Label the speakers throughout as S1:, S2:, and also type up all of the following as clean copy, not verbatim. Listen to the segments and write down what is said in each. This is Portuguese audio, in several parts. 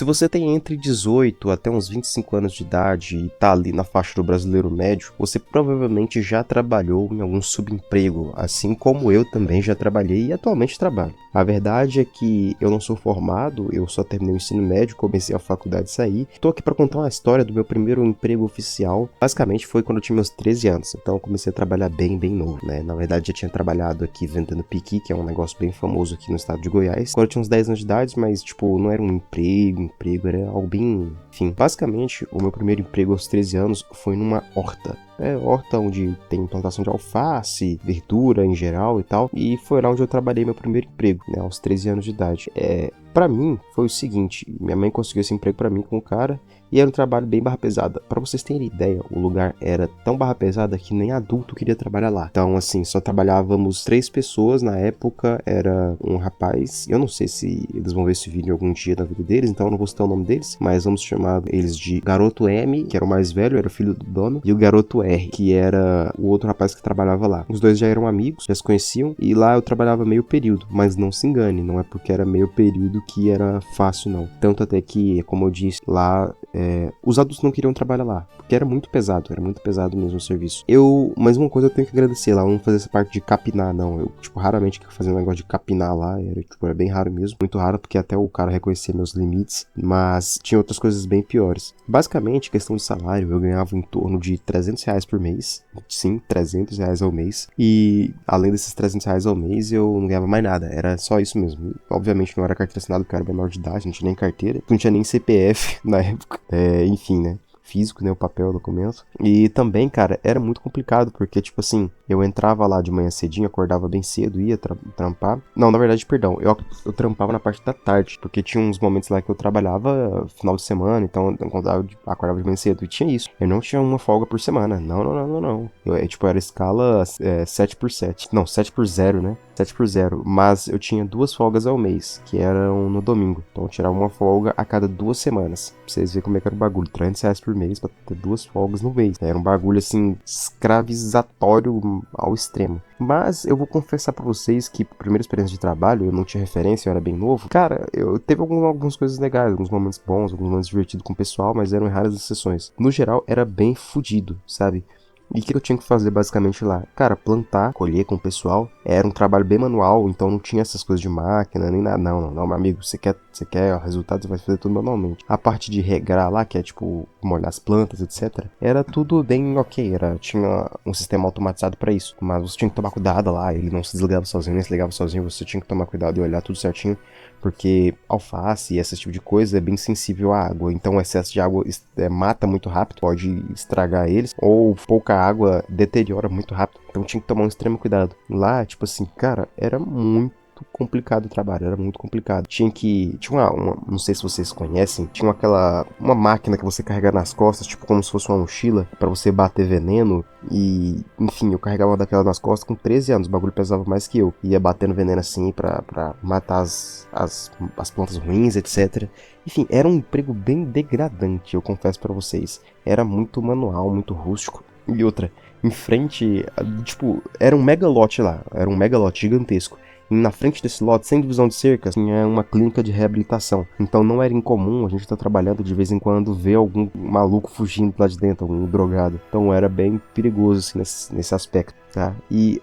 S1: Se você tem entre 18 até uns 25 anos de idade e tá ali na faixa do brasileiro médio, você provavelmente já trabalhou em algum subemprego, assim como eu também já trabalhei e atualmente trabalho. A verdade é que eu não sou formado, eu só terminei o ensino médio, comecei a faculdade e saí. Tô aqui para contar uma história do meu primeiro emprego oficial. Basicamente foi quando eu tinha meus 13 anos, então eu comecei a trabalhar bem novo, né? Na verdade já tinha trabalhado aqui vendendo piqui, que é um negócio bem famoso aqui no estado de Goiás. Quando eu tinha uns 10 anos de idade, mas tipo, não era um emprego, era algo bem... Enfim, basicamente o meu primeiro emprego aos 13 anos foi numa horta. Horta onde tem plantação de alface, verdura em geral e tal. E foi lá onde eu trabalhei meu primeiro emprego, né, aos 13 anos de idade. Pra mim, foi o seguinte, minha mãe conseguiu esse emprego pra mim com o cara, e era um trabalho bem barra pesada. Pra vocês terem ideia, o lugar era tão barra pesada que nem adulto queria trabalhar lá. Então, assim, só trabalhávamos 3 pessoas na época, era um rapaz, eu não sei se eles vão ver esse vídeo algum dia na vida deles, então eu não vou citar o nome deles, mas vamos chamar eles de Garoto M, que era o mais velho, era o filho do dono, e o Garoto R, que era o outro rapaz que trabalhava lá. Os dois já eram amigos, já se conheciam, e lá eu trabalhava meio período, mas não se engane, não é porque era meio período que era fácil, não. Tanto até que, como eu disse, lá os adultos não queriam trabalhar lá, porque era muito pesado mesmo o serviço. Mas uma coisa eu tenho que agradecer lá, eu não fazer essa parte de capinar, não. Eu, raramente queria fazer um negócio de capinar lá, era bem raro mesmo, muito raro, porque até o cara reconhecia meus limites, mas tinha outras coisas bem piores. Basicamente, questão de salário, eu ganhava em torno de R$300 por mês, sim, R$300 ao mês, e além desses R$300 ao mês, eu não ganhava mais nada, era só isso mesmo. Obviamente não era carteira assinada, porque eu era menor de idade, não tinha nem carteira, não tinha nem CPF na época, enfim, né? Físico, né, o papel, o documento. E também, cara, era muito complicado, porque, tipo assim, eu entrava lá de manhã cedinho, acordava bem cedo, ia trampar. Não, na verdade, perdão, eu trampava na parte da tarde, porque tinha uns momentos lá que eu trabalhava final de semana, então eu acordava de manhã cedo, e tinha isso. Eu não tinha uma folga por semana, não. Era escala 7x7, não, 7x0, né? 7x0, mas eu tinha 2 folgas ao mês, que eram no domingo. Então eu tirava uma folga a cada 2 semanas. Pra vocês verem como é que era o bagulho. R$300 por mês pra ter 2 folgas no mês. Era um bagulho assim, escravizatório ao extremo. Mas eu vou confessar pra vocês que a primeira experiência de trabalho, eu não tinha referência, eu era bem novo. Cara, eu teve algumas coisas legais, alguns momentos bons, alguns momentos divertidos com o pessoal, mas eram raras exceções. No geral, era bem fodido, sabe? E o que eu tinha que fazer basicamente lá? Cara, plantar, colher com o pessoal. Era um trabalho bem manual, então não tinha essas coisas de máquina, nem nada. Não, meu amigo, você quer resultado, você vai fazer tudo manualmente. A parte de regrar lá, que é tipo molhar as plantas, etc. Era tudo bem ok, tinha um sistema automatizado pra isso. Mas você tinha que tomar cuidado lá, ele não se desligava sozinho, nem se ligava sozinho. Você tinha que tomar cuidado e olhar tudo certinho. Porque alface e esse tipo de coisa é bem sensível à água. Então o excesso de água mata muito rápido, pode estragar eles. Ou pouca água deteriora muito rápido. Então tinha que tomar um extremo cuidado. Lá, tipo assim, cara, era muito complicado o trabalho, era muito complicado. Tinha não sei se vocês conhecem, tinha uma máquina que você carrega nas costas, tipo como se fosse uma mochila, pra você bater veneno. E, enfim, eu carregava uma daquela nas costas com 13 anos, o bagulho pesava mais que eu. Ia batendo veneno assim pra matar as plantas ruins, etc. Enfim, era um emprego bem degradante, eu confesso pra vocês. Era muito manual, muito rústico. E outra, em frente, era um mega lote lá, era um mega lote gigantesco. E na frente desse lote, sem divisão de cercas, tinha uma clínica de reabilitação. Então não era incomum a gente estar trabalhando de vez em quando ver algum maluco fugindo lá de dentro, algum drogado. Então era bem perigoso assim, nesse aspecto, tá? E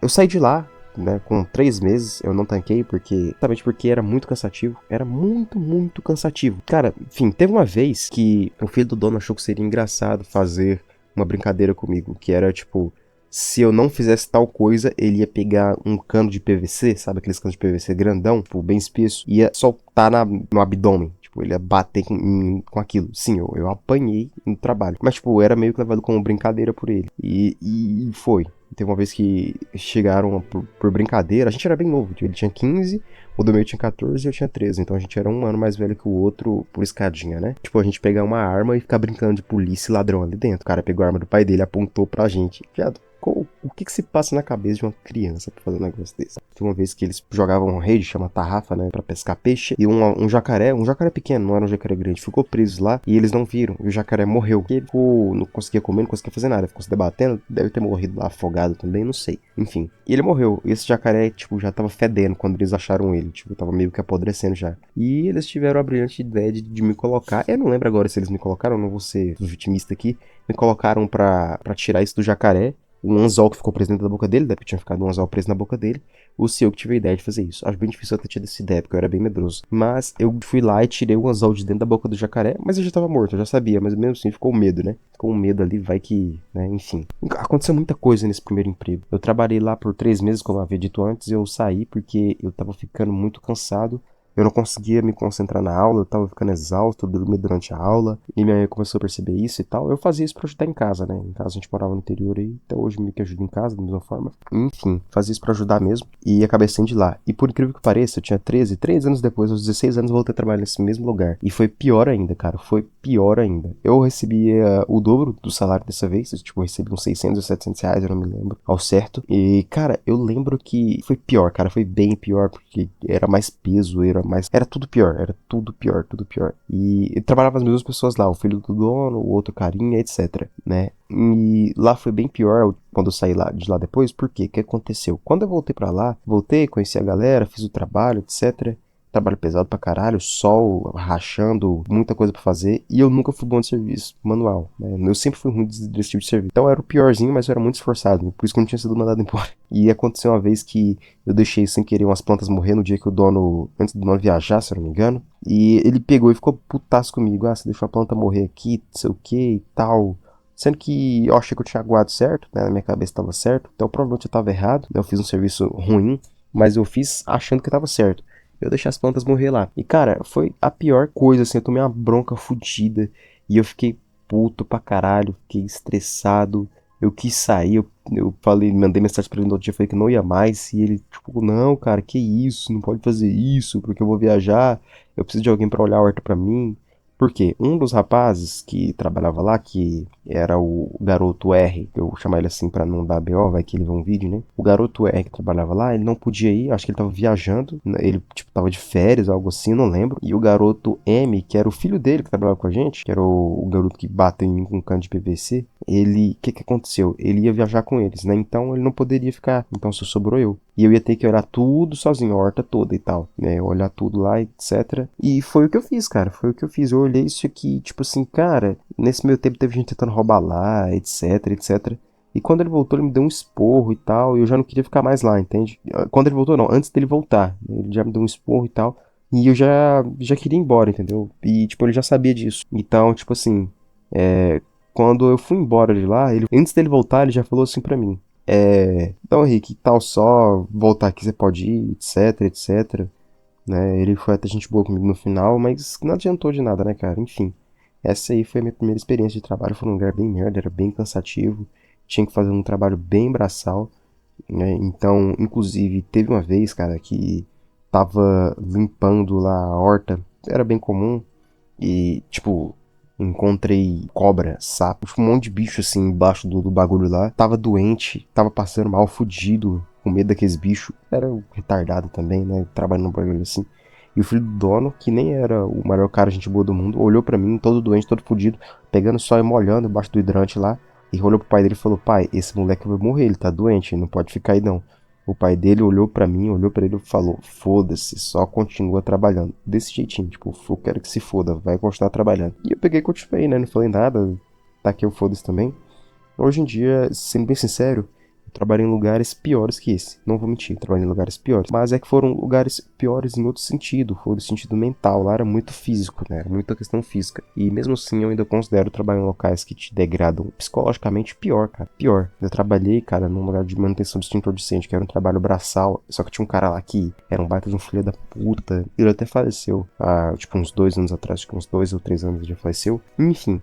S1: eu saí de lá, né, com 3 meses, eu não tanquei exatamente porque era muito cansativo, era muito cansativo. Cara, enfim, teve uma vez que o filho do dono achou que seria engraçado fazer uma brincadeira comigo, que era tipo, se eu não fizesse tal coisa, ele ia pegar um cano de PVC, sabe aqueles canos de PVC grandão, tipo, bem espesso, e ia soltar no abdômen. Tipo, ele ia bater com aquilo. Sim, eu apanhei no trabalho. Mas, tipo, era meio que levado como brincadeira por ele. E foi. Teve uma vez que chegaram por brincadeira. A gente era bem novo. Ele tinha 15, o do meio tinha 14 e eu tinha 13. Então a gente era um ano mais velho que o outro por escadinha, né? Tipo, a gente pegar uma arma e ficar brincando de polícia e ladrão ali dentro. O cara pegou a arma do pai dele, apontou pra gente. Viado, O que se passa na cabeça de uma criança pra fazer um negócio desse? Tinha uma vez que eles jogavam uma rede, chama tarrafa, né, pra pescar peixe, e um jacaré pequeno, não era um jacaré grande, ficou preso lá e eles não viram, e o jacaré morreu. E ele não conseguia comer, não conseguia fazer nada, ficou se debatendo, deve ter morrido lá afogado também, não sei. Enfim, e ele morreu, e esse jacaré, tipo, já tava fedendo quando eles acharam ele, tipo, tava meio que apodrecendo já. E eles tiveram a brilhante ideia de me colocar, eu não lembro agora se eles me colocaram, eu não vou ser vitimista aqui, me colocaram pra tirar isso do jacaré, um anzol que ficou preso dentro da boca dele, deve tinha ficado um anzol preso na boca dele, o seu que tive a ideia de fazer isso. Acho bem difícil eu ter tido essa ideia, porque eu era bem medroso. Mas eu fui lá e tirei o anzol de dentro da boca do jacaré, mas ele já tava morto, eu já sabia, mas mesmo assim ficou um medo, né? Ficou um medo ali, vai que, né, enfim. Aconteceu muita coisa nesse primeiro emprego. Eu trabalhei lá por 3 meses, como eu havia dito antes, eu saí porque eu tava ficando muito cansado. Eu não conseguia me concentrar na aula, eu tava ficando exausto, eu dormia durante a aula, e minha mãe começou a perceber isso e tal. Eu fazia isso pra ajudar em casa, né? Em casa a gente morava no interior e até hoje meio que ajuda em casa, da mesma forma. Enfim, fazia isso pra ajudar mesmo, e acabei saindo de lá. E por incrível que pareça, eu tinha 3 anos depois, aos 16 anos, voltei a trabalhar nesse mesmo lugar. E foi pior ainda, cara, foi pior ainda. Eu recebia o dobro do salário dessa vez, tipo, eu recebi uns 600 ou 700 reais, eu não me lembro ao certo. E, cara, eu lembro que foi pior, cara, foi bem pior, porque era mais peso, era tudo pior, era tudo pior, tudo pior. E trabalhava as mesmas pessoas lá, o filho do dono, o outro carinha, etc, né? E lá foi bem pior quando eu saí de lá depois, porque o que aconteceu? Quando eu voltei pra lá, conheci a galera, fiz o trabalho, etc. Trabalho pesado pra caralho, sol rachando, muita coisa pra fazer, e eu nunca fui bom de serviço manual, né? Eu sempre fui ruim desse tipo de serviço. Então eu era o piorzinho, mas eu era muito esforçado, por isso que eu não tinha sido mandado embora. E aconteceu uma vez que eu deixei sem querer umas plantas morrer no dia que o dono, antes do dono viajar, se eu não me engano, e ele pegou e ficou putaço comigo. Ah, você deixou a planta morrer aqui, não sei o que e tal. Sendo que eu achei que eu tinha aguado certo, né? Na minha cabeça estava certo, então provavelmente eu estava errado, né? Eu fiz um serviço ruim, mas eu fiz achando que estava certo. Eu deixei as plantas morrer lá. E cara, foi a pior coisa, assim, eu tomei uma bronca fodida. E eu fiquei puto pra caralho, fiquei estressado. Eu quis sair, eu falei, mandei mensagem pra ele no outro dia, falei que não ia mais. E ele, tipo, não, cara, que isso, não pode fazer isso, porque eu vou viajar. Eu preciso de alguém pra olhar a horta pra mim. Porque um dos rapazes que trabalhava lá, que era o garoto R, que eu chamo ele assim pra não dar BO, vai que ele vê um vídeo, né? O garoto R que trabalhava lá, ele não podia ir, acho que ele tava viajando, né? Ele, tipo, tava de férias, algo assim, não lembro. E o garoto M, que era o filho dele que trabalhava com a gente, que era o garoto que bateu em mim com um cano de PVC, ele, o que aconteceu? Ele ia viajar com eles, né? Então ele não poderia ficar, então só sobrou eu. E eu ia ter que olhar tudo sozinho, a horta toda e tal, né? Olhar tudo lá, etc. E foi o que eu fiz, cara, foi o que eu fiz. Eu olhei isso aqui, tipo assim, cara, nesse meio tempo teve gente tentando roubar lá, etc, etc. E quando ele voltou, ele me deu um esporro e tal, e eu já não queria ficar mais lá, entende? Quando ele voltou, não, antes dele voltar, ele já me deu um esporro e tal, e eu já queria ir embora, entendeu? E, tipo, ele já sabia disso. Então, tipo assim, quando eu fui embora de lá, antes dele voltar, ele já falou assim pra mim, então, Henrique, tal só, voltar aqui você pode ir, etc, etc, né? Ele foi até gente boa comigo no final, mas não adiantou de nada, né, cara? Enfim, essa aí foi a minha primeira experiência de trabalho, foi um lugar bem merda, era bem cansativo, tinha que fazer um trabalho bem braçal, né? Então, inclusive, teve uma vez, cara, que tava limpando lá a horta, era bem comum, e, tipo, encontrei cobra, sapo, tipo, um monte de bicho assim embaixo do bagulho lá. Tava doente, tava passando mal, fudido, com medo daqueles bichos. Era um retardado também, né? Trabalhando num bagulho assim. E o filho do dono, que nem era o maior cara, gente boa do mundo, olhou pra mim, todo doente, todo fudido, pegando só e molhando embaixo do hidrante lá. E olhou pro pai dele e falou: Pai, esse moleque vai morrer, ele tá doente, não pode ficar aí não. O pai dele olhou pra mim, olhou pra ele e falou: Foda-se, só continua trabalhando. Desse jeitinho, tipo, eu quero que se foda, vai continuar trabalhando. E eu peguei e continuei, né? Não falei nada, tá aqui eu foda-se também. Hoje em dia, sendo bem sincero, eu trabalhei em lugares piores que esse. Não vou mentir, trabalhei em lugares piores. Mas é que foram lugares piores em outro sentido. Foi no sentido mental. Lá era muito físico, né? Era muita questão física. E mesmo assim, eu ainda considero trabalhar em locais que te degradam psicologicamente pior, cara. Pior. Eu trabalhei, cara, num lugar de manutenção de extintor de incêndio, que era um trabalho braçal. Só que tinha um cara lá que era um baita de um filho da puta. Ele até faleceu há, tipo, uns 2 anos atrás. Tipo, uns 2 ou 3 anos ele já faleceu. Enfim,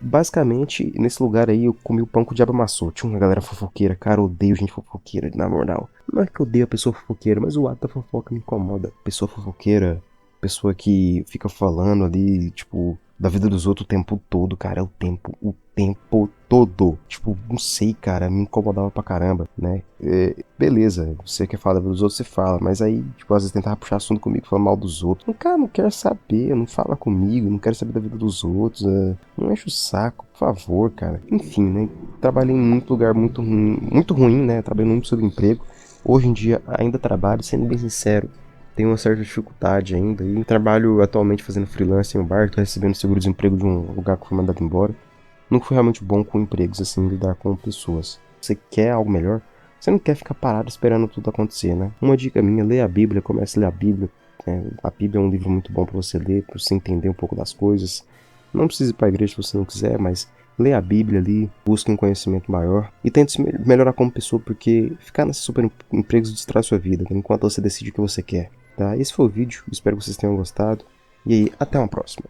S1: basicamente, nesse lugar aí eu comi o pão que o diabo amassou. Tinha uma galera fofoqueira, cara, eu odeio gente fofoqueira, na moral. Não é que eu odeio a pessoa fofoqueira, mas o ato da fofoca me incomoda. Pessoa fofoqueira, pessoa que fica falando ali, tipo, da vida dos outros o tempo todo, cara. O tempo todo. Tipo, não sei, cara, me incomodava pra caramba, né? Beleza, você quer falar da vida dos outros, você fala, mas aí, tipo, às vezes tentava puxar assunto comigo, falar mal dos outros. Cara, não quero saber, não fala comigo, não quero saber da vida dos outros, não enche o saco, por favor, cara. Enfim, né? Trabalhei em muito lugar muito ruim, né? Trabalhei muito sobre emprego. Hoje em dia ainda trabalho, sendo bem sincero, tenho uma certa dificuldade ainda e trabalho atualmente fazendo freelance em um bar, tô recebendo seguro-desemprego de um lugar que fui mandado embora. Nunca fui realmente bom com empregos, assim, lidar com pessoas. Você quer algo melhor? Você não quer ficar parado esperando tudo acontecer, né? Uma dica minha, lê a Bíblia, comece a ler a Bíblia. Né? A Bíblia é um livro muito bom para você ler, para você entender um pouco das coisas. Não precisa ir para a igreja se você não quiser, mas lê a Bíblia ali, busque um conhecimento maior e tente se melhorar como pessoa, porque ficar nesses super empregos distrai sua vida, enquanto você decide o que você quer. Tá? Esse foi o vídeo, espero que vocês tenham gostado. E aí, até uma próxima.